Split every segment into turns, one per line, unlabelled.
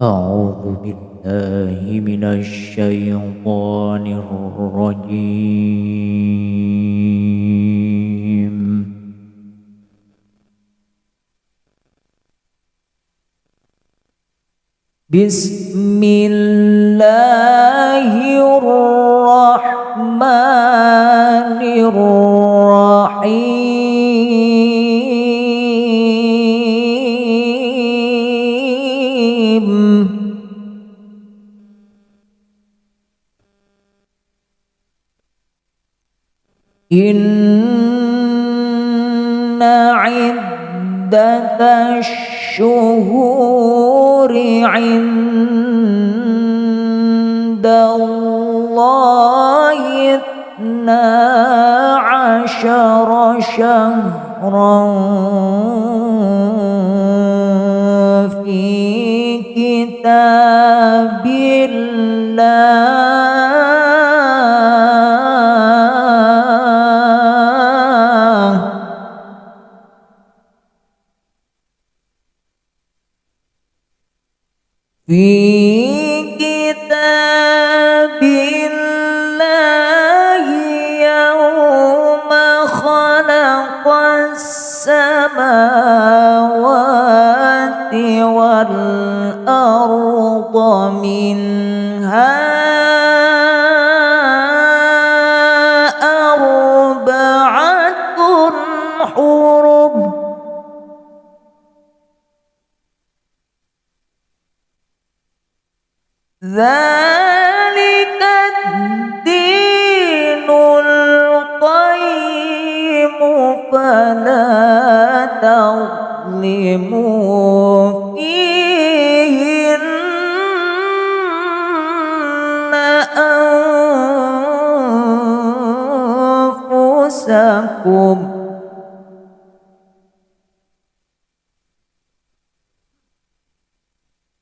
أعوذ بالله من الشيطان الرجيم. بسم الله الرحمن الرحيم. إن عدة الشهور عند الله 12 شهرا في كتاب الله يوم خلق السماوات والأرض منها 4 حرم ذلك الدين القيم فلا تظلموا فيهن أنفسكم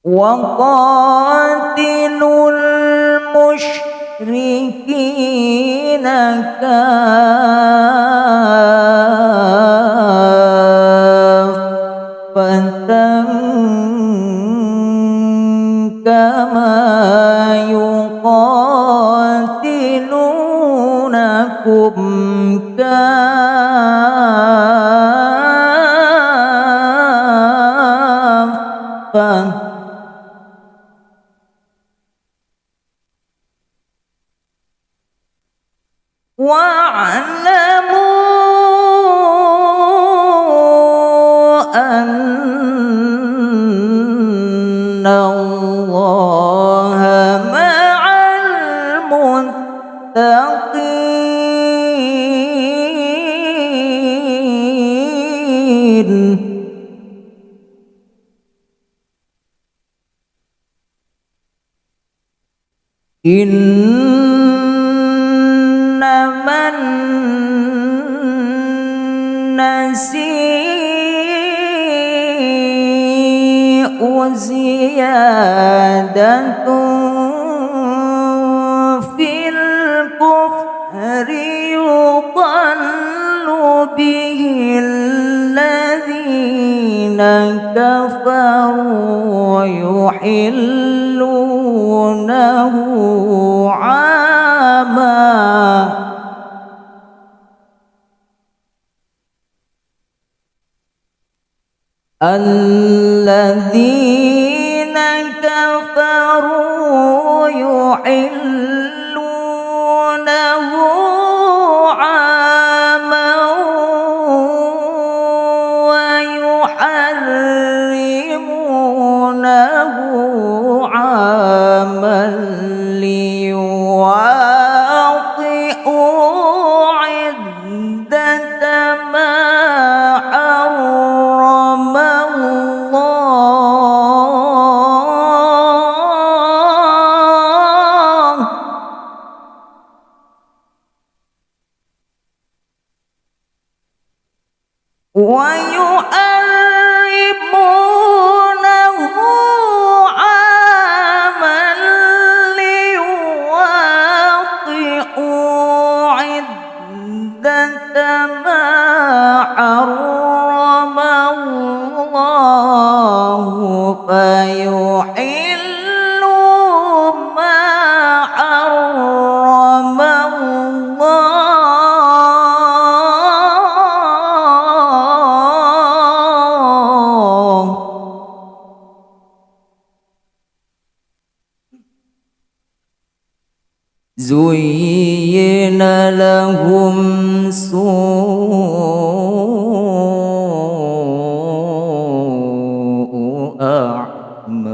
وقاتلوا المشركين كافة كما يقاتلونكم كافة واعلموا أن الله مع المتقين. إنما النسيء زيادة في الكفر يضل به الذين كفروا يحلونه عاما الذين كفروا يحلونه عاما ويحرمونه عاما ليواطئوا عدة ما حرم الله ويحرمونه عاما ليواطئوا عدة ما حرم الله فيحل لهم سوء أعمالهم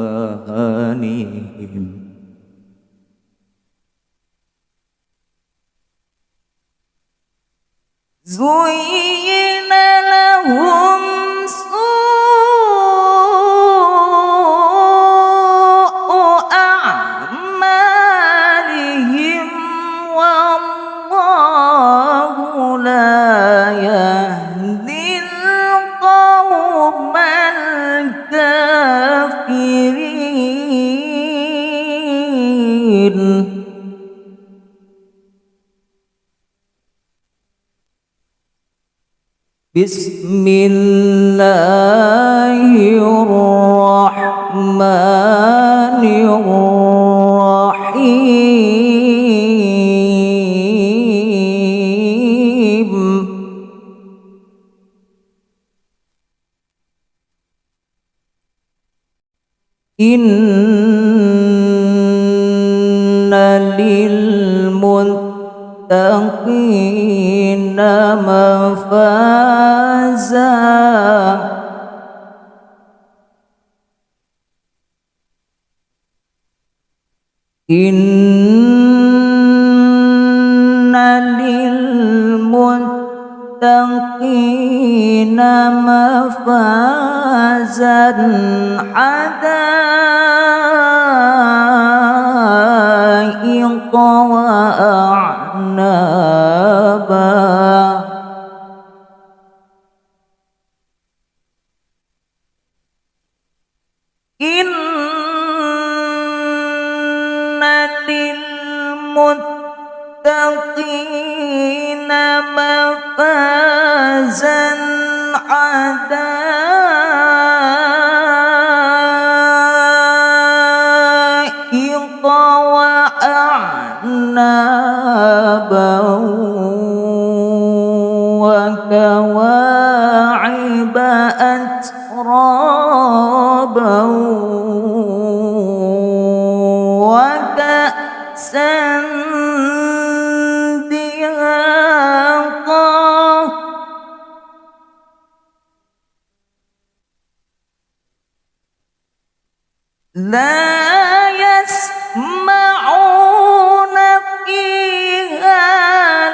زين لهم سوء أعمالهم والله لا يهدي القوم الكافرين. بسم الله الرحمن الرحيم. إن للمتقين مفازا إن للمتقين مفازا حدائق وأعنابا إن للمتقين مفازا حدائق وأعنابا وكواعب أترابا وكأسا دهاقا لا يسمعون فيها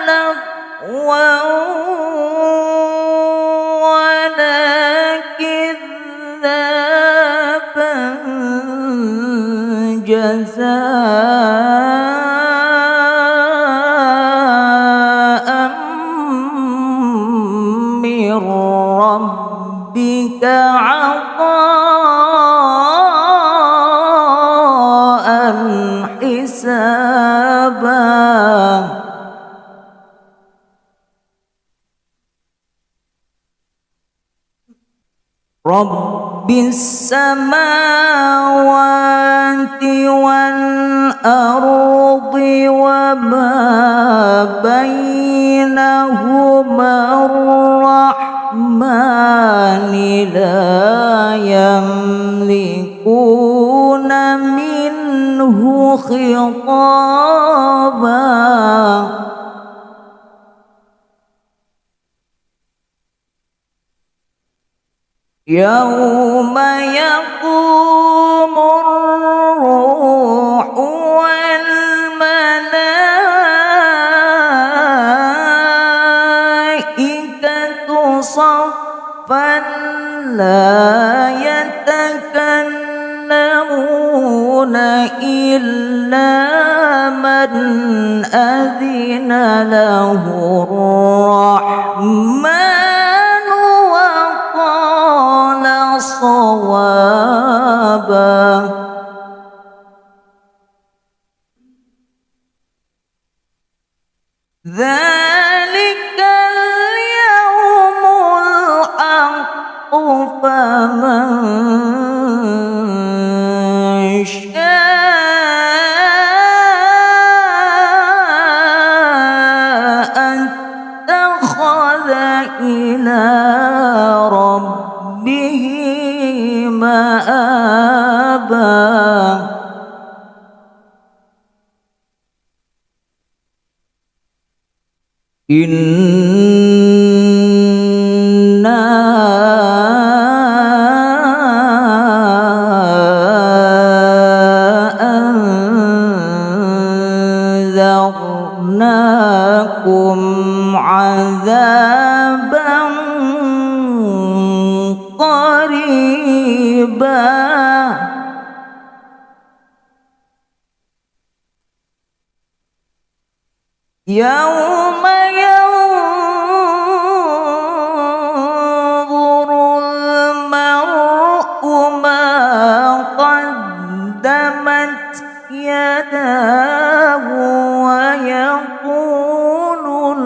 لغوا ولا كذابا جزاء من ربك عطاء حسابا. رب السماوات والأرض وما بينهما الرحمن لا يملكون منه خطابا. يوم يقوم الروح والملائكة صفا لا يتكلمون إلا من أذن له الرحمن وقال صوابا. ذلك اليوم الحق فمن شاء اتخذ إلى ربه مآبا. Inna anzarnakum azaban qariba yauma yanzurul mar'u ma qaddamat yadahu wa yaqulul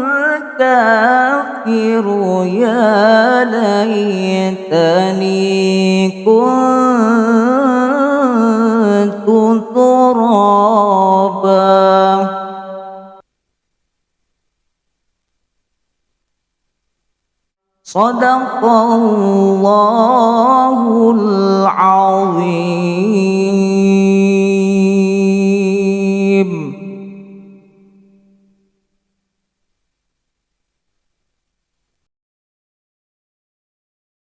kafiru ya laitani kuntu turaba. Sadaqallahul